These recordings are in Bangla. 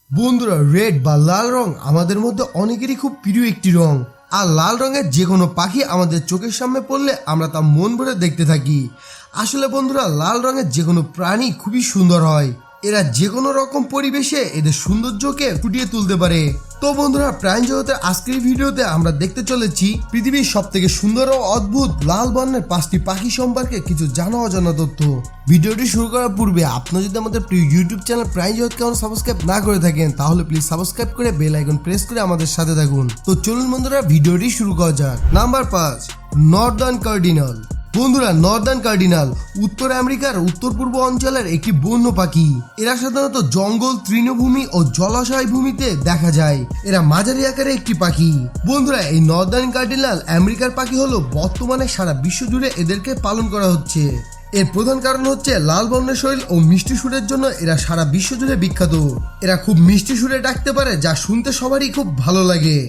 বন্ধুরা, রেড বা লাল রং আমাদের মধ্যে অনেকেরই খুব প্রিয় একটি রং। আর লাল রঙের যে কোনো পাখি আমাদের চোখের সামনে পড়লে আমরা তা মন ভরে দেখতে থাকি। আসলে বন্ধুরা, লাল রঙের যে কোনো প্রাণী খুবই সুন্দর হয়। এরা যে কোনো রকম পরিবেশে এদের সৌন্দর্যকে ফুটিয়ে তুলতে পারে। তো বন্ধুরা, প্রাণী জগতের আজকের ভিডিওতে আমরা দেখতে চলেছি পৃথিবীর সব থেকে সুন্দর ও অদ্ভুত লাল বর্ণের 5টি পাখি সম্পর্কে কিছু জানা অজানা তথ্য। ভিডিওটি শুরু করার পূর্বে আপনি যদি আমাদের প্রিয় ইউটিউব চ্যানেল প্রাণী জগৎকে সাবস্ক্রাইব না করে থাকেন তাহলে প্লিজ সাবস্ক্রাইব করে বেল আইকন প্রেস করে আমাদের সাথে থাকুন। তো চলুন বন্ধুরা, ভিডিওটি শুরু করা যাক। Number 5, Northern cardinal. বন্ধুরা, নর্দার্ন কার্ডিনাল উত্তর আমেরিকার উত্তর পূর্ব অঞ্চলের একটি বন্য পাখি। এরা সাধারণত জঙ্গল, তৃণভূমি ও জলাশয় ভূমিতে দেখা যায়। এরা মাঝারি আকারে একটি পাখি। বন্ধুরা, এই নর্দার্ন কার্ডিনাল আমেরিকার পাখি হলো বর্তমানে সারা বিশ্ব জুড়ে এদেরকে পালন করা হচ্ছে। এর প্রধান কারণ হচ্ছে লাল বর্ণের শৈল ও মিষ্টি সুরের জন্য এরা সারা বিশ্ব জুড়ে বিখ্যাত। এরা খুব মিষ্টি সুরে ডাকতে পারে, যা শুনতে সবারই খুব ভালো লাগে।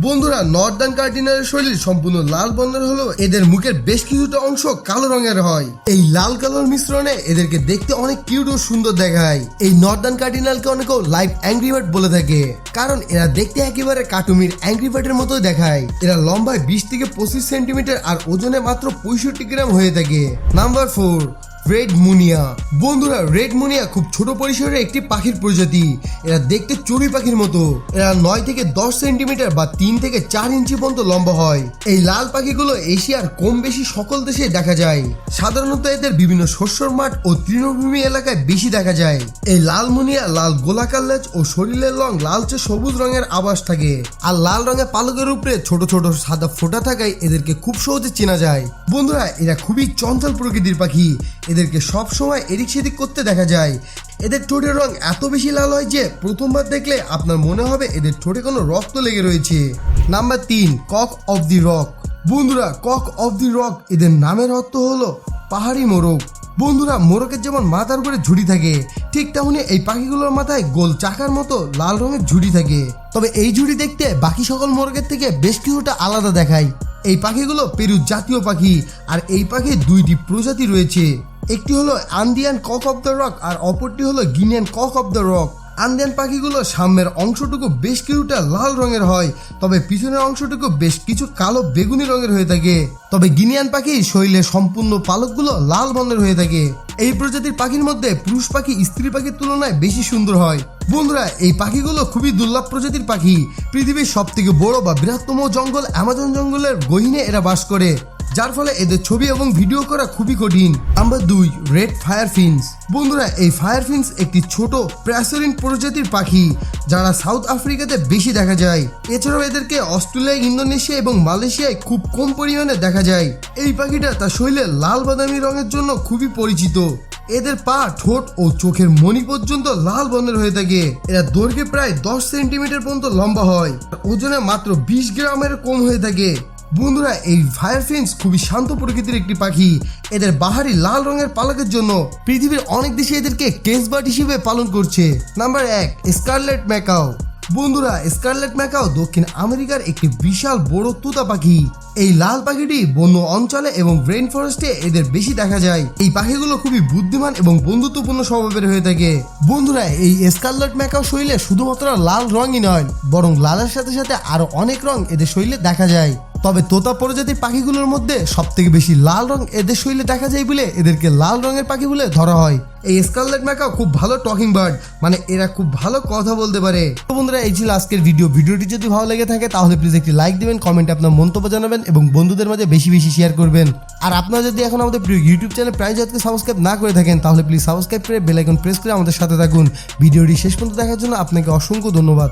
বন্ধুরা, নর্দার্ন কার্ডিনালের শরীর সম্পূর্ণ লাল বর্ণের হলেও এদের মুখের বেশ কিছুটা অংশ কালো রঙের হয়। এই লাল কালোর মিশ্রণে এদেরকে দেখতে অনেক কিউট ও সুন্দর দেখায়। এই নর্দার্ন কার্ডিনালকে অনেকেও লাইভ অ্যাংরি বার্ড বলে থাকে, কারণ এরা দেখতে একেবারে কার্টুনের অ্যাংরি বার্ডের মতোই দেখায়। এরা লম্বায় 20 থেকে 25 সেন্টিমিটার আর ওজনে মাত্র 65 গ্রাম হয়ে থাকে। নাম্বার 4, রেড মুনিয়া। বন্ধুরা, রেড মুনিয়া খুব ছোট পরিসরের একটি পাখির প্রজাতি। এরা দেখতে চড়ুই পাখির মতো। এরা 9 থেকে 10 সেন্টিমিটার বা 3 থেকে 4 ইঞ্চি পর্যন্ত লম্বা হয়। এই লাল পাখিগুলো এশিয়ার কম বেশি সকল দেশে দেখা যায়। সাধারণত এদের বিভিন্ন শস্যর মাঠ ও তৃণভূমি এলাকায় বেশি দেখা যায়। এই লাল মুনিয়া লাল গোলাকার লেজ ও শরীরের রং লালচে সবুজ রঙের আভাস থাকে। আর লাল রঙের পালকের উপরে ছোট ছোট সাদা ফোঁটা থাকায় এদেরকে খুব সহজে চেনা যায়। বন্ধুরা, এরা খুবই চঞ্চল প্রকৃতির পাখি। এদেরকে সব সময় এদিক সেদিক করতে দেখা যায়। এদের ঠোঁটের রং এত বেশি লাল হয় যে প্রথমবার দেখলে আপনার মনে হবে এদের ঠোঁটে কোনো রক্ত লেগে রয়েছে। Number 3, cock of the rock. বন্ধুরা, কক অফ দি রক এদের নামের অর্থ হলো পাহাড়ি মোরগ। বন্ধুরা, মোরগের যেমন মাথার উপরে ঝুড়ি থাকে, ঠিক তেমনি এই পাখিগুলোর মাথায় গোল চাকার মতো লাল রঙের ঝুড়ি থাকে। তবে এই ঝুড়ি দেখতে বাকি সকল মোরগের থেকে বেশ কিছুটা আলাদা দেখায়। এই পাখিগুলো পেরু জাতীয় পাখি। আর এই পাখির 2টি প্রজাতি রয়েছে। একটি হলো Andean cock of the rock আর অপরটি হলো Guianan cock of the rock. Andean পাখিগুলো সামনের অংশটুকু বেশ কিছুটা লাল রঙের হয়, তবে পিছনের অংশটুকু বেশ কিছু কালো বেগুনি রঙের হয়ে থাকে। তবে গিনিয়ান পাখি শরীরের সম্পূর্ণ পালকগুলো লাল বর্ণের হয়ে থাকে। এই প্রজাতির পাখির মধ্যে পুরুষ পাখি স্ত্রী পাখির তুলনায় বেশি সুন্দর হয়। বন্ধুরা, এই পাখিগুলো খুবই দুর্লভ প্রজাতির পাখি। পৃথিবীর সব থেকে বড় বা বৃহত্তম জঙ্গল অ্যামাজন জঙ্গলের গহীনে এরা বাস করে, যার ফলে এদের ছবি এবং ভিডিও করা খুবই কঠিন। Number 2, red fire fins. বন্ধুরা, এই ফায়ার ফিন্স একটি ছোট প্যাসোরিন প্রজাতির পাখি, যারা সাউথ আফ্রিকাতে বেশি দেখা যায়। এছাড়াও এদেরকে অস্ট্রেলিয়া, ইন্দোনেশিয়া এবং মালয়েশিয়ায় খুব কম পরিমাণে দেখা যায়। এই পাখিটা তার শরীরে লাল বাদামি রঙের জন্য খুবই পরিচিত। এদের পা, ঠোঁট ও চোখের মণি পর্যন্ত লাল বর্ণের হয়ে থাকে। এরা দৈর্ঘ্যে প্রায় 10 সেন্টিমিটার পর্যন্ত লম্বা হয়। ওজনে মাত্র 20 গ্রামের কম হয়ে থাকে। বন্ধুরা, এই ফায়ার ফিন্স খুবই শান্ত প্রকৃতির একটি পাখি। এদের বাহারি লাল রঙের পালকের জন্য পৃথিবীর অনেক দেশে এদেরকে কেস বার্ড হিসেবে পালন করছে। Number 1, scarlet macaw. বন্ধুরা, স্কারলেট ম্যাকাও দক্ষিণ আমেরিকার একটি বিশাল বড় তোতা পাখি। এই লাল পাখিটি বন্য অঞ্চলে এবং রেইন ফরেস্টে এদের বেশি দেখা যায়। এই পাখিগুলো খুবই বুদ্ধিমান এবং বন্ধুত্বপূর্ণ স্বভাবের হয়ে থাকে। বন্ধুরা, এই স্কারলেট ম্যাকাও শরীরে শুধুমাত্র লাল রঙই নয়, বরং লালের সাথে সাথে আরো অনেক রং এদের শরীরে দেখা যায়। তবে তোতা প্রজাতির পাখিগুলোর মধ্যে সব থেকে বেশি লাল রং এদের শরীরে দেখা যায় বলে এদেরকে লাল রঙের পাখি বলে ধরা হয়। এই স্কারলেট ম্যাকাও খুব ভালো টকিং বার্ড, মানে এরা খুব ভালো কথা বলতে পারে। তো বন্ধুরা, এই ছিল আজকের ভিডিওটি যদি ভালো লেগে থাকে তাহলে প্লিজ একটি লাইক দিবেন, কমেন্টে আপনার মন্তব্য জানাবেন এবং বন্ধুদের মাঝে বেশি বেশি শেয়ার করবেন। আর আপনারা যদি এখন আমাদের প্রিয় ইউটিউব চ্যানেল প্রাণী জগৎকে সাবস্ক্রাইব না করে থাকেন তাহলে প্লিজ সাবস্ক্রাইব করে বেল আইকন প্রেস করে আমাদের সাথে থাকুন। ভিডিওটি শেষ পর্যন্ত দেখার জন্য আপনাকে অসংখ্য ধন্যবাদ।